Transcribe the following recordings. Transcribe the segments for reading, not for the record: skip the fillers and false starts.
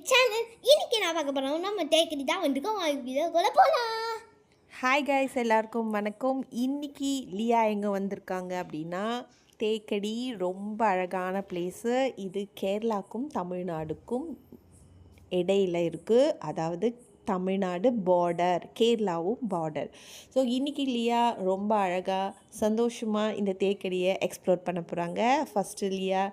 Channel. இன்னைக்கு நான் பார்க்க போகிறோம் நம்ம தேக்கடி தான் வந்துருக்கோம். வீடியோக்குள்ள போகலாம். ஹாய் கைஸ், எல்லாருக்கும் வணக்கம். இன்றைக்கி லியா எங்கே வந்திருக்காங்க அப்படின்னா, தேக்கடி ரொம்ப அழகான பிளேஸு. இது கேரளாவுக்கும் தமிழ்நாடுக்கும் இடையில் இருக்குது. அதாவது தமிழ்நாடு பார்டர், கேரளாவும் பார்டர். ஸோ இன்றைக்கி லியா ரொம்ப அழகாக சந்தோஷமாக இந்த தேக்கடியை எக்ஸ்ப்ளோர் பண்ண போகிறாங்க. ஃபஸ்ட்டு லியா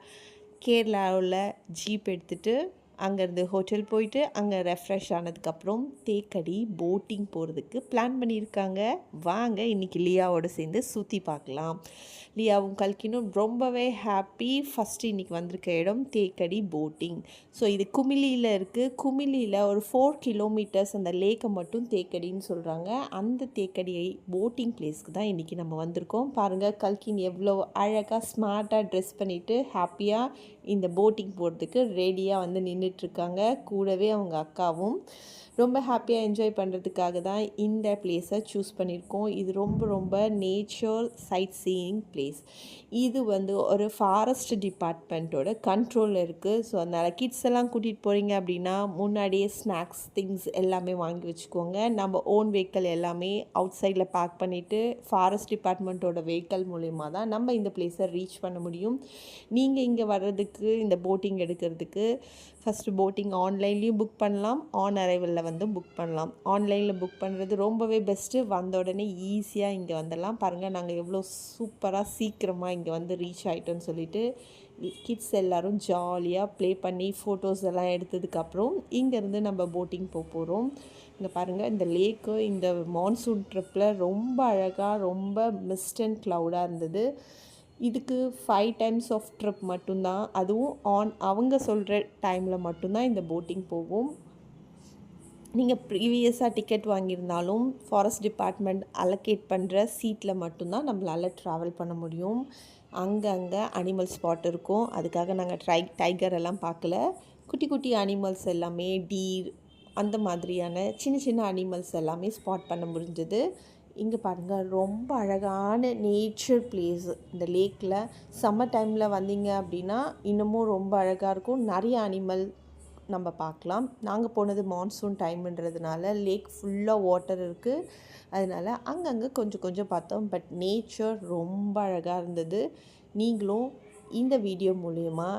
கேரளாவில் ஜீப் எடுத்துகிட்டு அங்கேருந்து ஹோட்டல் போயிட்டு அங்கே ரெஃப்ரெஷ் ஆனதுக்கப்புறம் தேக்கடி போட்டிங் போகிறதுக்கு பிளான் பண்ணியிருக்காங்க. வாங்க இன்றைக்கி லியாவோடு சேர்ந்து சுற்றி பார்க்கலாம். லியாவும் கல்கினும் ரொம்பவே ஹாப்பி. ஃபஸ்ட்டு இன்றைக்கி வந்திருக்க இடம் தேக்கடி போட்டிங். ஸோ இது குமிலியில் இருக்குது. குமிலியில் ஒரு 4 கிலோமீட்டர்ஸ் அந்த லேக்கை மட்டும் தேக்கடின்னு சொல்கிறாங்க. அந்த தேக்கடியை போட்டிங் பிளேஸ்க்கு தான் இன்றைக்கி நம்ம வந்திருக்கோம். பாருங்கள், கல்கின் எவ்வளோ அழகாக ஸ்மார்ட்டாக ட்ரெஸ் பண்ணிவிட்டு ஹாப்பியாக இந்த போட்டிங் போகிறதுக்கு ரெடியாக வந்து நின்றுட்டுருக்காங்க. கூடவே அவங்க அக்காவும் ரொம்ப ஹாப்பியாக என்ஜாய் பண்ணுறதுக்காக தான் இந்த பிளேஸை சூஸ் பண்ணியிருக்கோம். இது ரொம்ப ரொம்ப நேச்சர் சைட் சீயிங் பிளேஸ். இது வந்து ஒரு ஃபாரஸ்ட் டிபார்ட்மெண்ட்டோட கண்ட்ரோலில் இருக்குது. ஸோ அதனால் கிட்ஸ் எல்லாம் கூட்டிகிட்டு போகிறீங்க அப்படின்னா முன்னாடியே ஸ்நாக்ஸ் திங்ஸ் எல்லாமே வாங்கி வச்சுக்கோங்க. நம்ம ஓன் வெஹிக்கிள் எல்லாமே அவுட் சைடில் பார்க் பண்ணிவிட்டு ஃபாரஸ்ட் டிபார்ட்மெண்ட்டோட வெஹிக்கிள் மூலிமா தான் நம்ம இந்த பிளேஸை ரீச் பண்ண முடியும். நீங்கள் இங்கே வர்றதுக்கு இந்த போட்டிங் எடுக்கிறதுக்கு ஃபஸ்ட்டு போட்டிங் ஆன்லைன்லேயும் புக் பண்ணலாம், ஆன் அரைவலில் வந்து புக் பண்ணலாம். ஆன்லைனில் புக் பண்ணுறது ரொம்பவே பெஸ்ட்டு. வந்த உடனே ஈஸியாக இங்கே வந்துடலாம். பாருங்கள், நாங்கள் எவ்வளோ சூப்பராக சீக்கிரமாக இங்கே வந்து ரீச் ஆகிட்டோன்னு சொல்லிட்டு கிட்ஸ் எல்லோரும் ஜாலியாக ப்ளே பண்ணி ஃபோட்டோஸ் எல்லாம் எடுத்ததுக்கப்புறம் இங்கேருந்து நம்ம போட்டிங் போக போகிறோம். இங்கே பாருங்கள், இந்த லேக்கு இந்த மான்சூன் ட்ரிப்பில் ரொம்ப அழகாக ரொம்ப மிஸ்ட் அண்ட் க்ளவுடாக இருந்தது. இதுக்கு 5 டைம்ஸ் ஆஃப் ட்ரிப் மட்டும்தான், அதுவும் அவங்க சொல்கிற டைமில் மட்டும்தான் இந்த போட்டிங் போகும். நீங்கள் ப்ரீவியஸாக டிக்கெட் வாங்கியிருந்தாலும் ஃபாரஸ்ட் டிபார்ட்மெண்ட் அலோகேட் பண்ணுற சீட்டில் மட்டும்தான் நம்மளால் ட்ராவல் பண்ண முடியும். அங்கங்கே அனிமல் ஸ்பாட் இருக்கும். அதுக்காக நாங்கள் டைகர் எல்லாம் பார்க்கல. குட்டி குட்டி அனிமல்ஸ் எல்லாமே, டீர் அந்த மாதிரியான சின்ன சின்ன அனிமல்ஸ் எல்லாமே ஸ்பாட் பண்ண முடிஞ்சது. இங்கே பாருங்கள், ரொம்ப அழகான நேச்சர் பிளேஸு. இந்த லேக்கில் சம்மர் டைமில் வந்தீங்க அப்படின்னா இன்னமும் ரொம்ப அழகாக இருக்கும். நிறைய அனிமல் நம்ம பார்க்கலாம். நாங்கள் போனது மான்சூன் டைம்ன்றதுனால லேக் ஃபுல்லாக வாட்டர் இருக்குது. அதனால் அங்கங்கே கொஞ்சம் கொஞ்சம் பார்த்தோம். பட் நேச்சர் ரொம்ப அழகாக இருந்தது. நீங்களும் இந்த வீடியோ மூலமா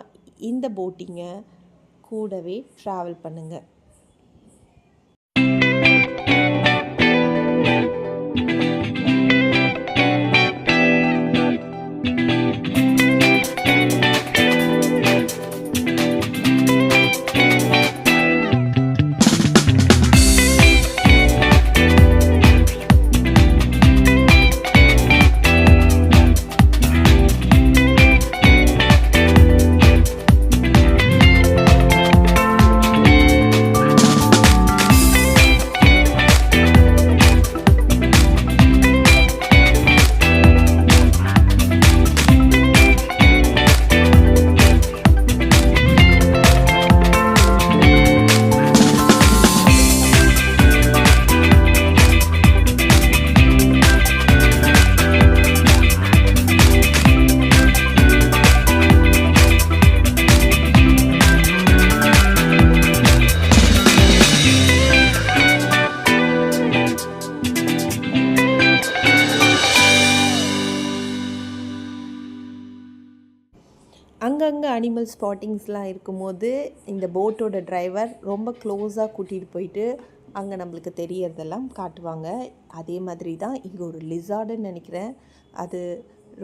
இந்த போட்டிங்கை கூடவே ட்ராவல் பண்ணுங்கள். அங்கங்கே அனிமல் ஸ்பாட்டிங்ஸ்லாம் இருக்கும்போது இந்த போட்டோட டிரைவர் ரொம்ப க்ளோஸாக கூட்டிகிட்டு போயிட்டு அங்கே நம்மளுக்கு தெரியறதெல்லாம் காட்டுவாங்க. அதே மாதிரி தான் இங்கே ஒரு லிசார்டுன்னு நினைக்கிறேன், அது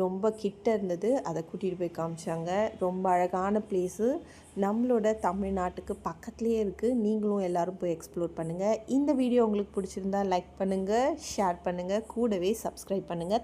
ரொம்ப கிட்ட இருந்தது, அதை கூட்டிகிட்டு போய் காமிச்சாங்க. ரொம்ப அழகான பிளேஸு, நம்மளோட தமிழ்நாட்டுக்கு பக்கத்துலேயே இருக்குது. நீங்களும் எல்லோரும் போய் எக்ஸ்ப்ளோர் பண்ணுங்கள். இந்த வீடியோ உங்களுக்கு பிடிச்சிருந்தா லைக் பண்ணுங்கள், ஷேர் பண்ணுங்கள், கூடவே சப்ஸ்கிரைப் பண்ணுங்கள்.